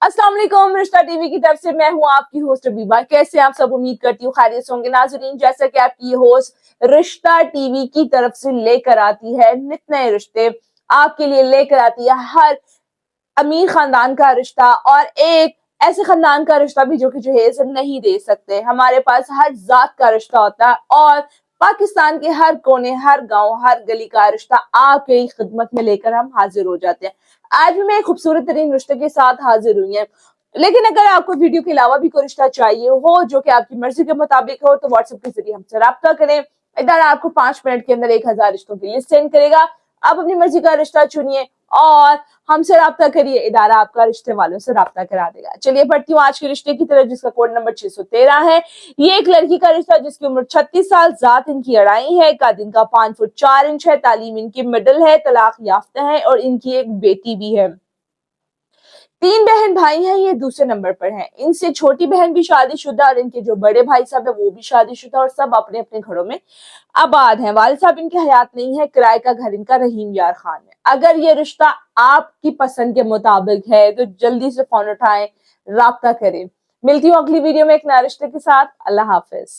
अस्सलाम वालेकुम, रिश्ता टीवी की तरफ से मैं हूं आपकी होस्ट अबीबा। कैसे आप सब, उम्मीद करती हूँ खैरियत से होंगे। नाज़रीन, जैसा कि आपकी होस्ट रिश्ता टीवी की तरफ से लेकर आती है नित नए रिश्ते, आपके लिए लेकर आती है हर अमीर खानदान का रिश्ता और एक ऐसे खानदान का रिश्ता भी जो कि जहेज नहीं दे सकते। हमारे पास हर जात का रिश्ता होता है और पाकिस्तान के हर कोने, हर गांव, हर गली का रिश्ता आपकी खिदमत में लेकर हम हाजिर हो जाते हैं। आज भी मैं एक खूबसूरत तरीन रिश्ते के साथ हाजिर हुई है। लेकिन अगर आपको वीडियो के अलावा भी कोई रिश्ता चाहिए हो जो कि आपकी मर्जी के मुताबिक हो, तो व्हाट्सएप के जरिए हमसे राब्ता करें। इधर आपको 5 मिनट के अंदर 1000 रिश्तों की लिस्ट सेंड करेगा। आप अपनी मर्जी का रिश्ता चुनिए और हमसे राब्ता करिए, इदारा आपका रिश्ते वालों से राब्ता करा देगा। चलिए बढ़ती हूँ आज के रिश्ते की तरफ, जिसका कोड नंबर 613 है। ये एक लड़की का रिश्ता जिसकी उम्र 36 साल, जात इनकी अढ़ाई है, कद इनका 5 फुट 4 इंच है, तालीम इनकी मिडिल है, तलाक याफ्ता है और इनकी एक बेटी भी है। 3 बहन भाई हैं, ये दूसरे नंबर पर हैं। इनसे छोटी बहन भी शादीशुदा और इनके जो बड़े भाई साहब है वो भी शादीशुदा और सब अपने अपने घरों में आबाद हैं। वालिद साहब इनके हयात नहीं है, किराए का घर इनका रहीम यार खान है। अगर ये रिश्ता आपकी पसंद के मुताबिक है तो जल्दी से फोन उठाएं, राब्ता करें। मिलती हूँ अगली वीडियो में एक नए रिश्ते के साथ। अल्लाह हाफिज।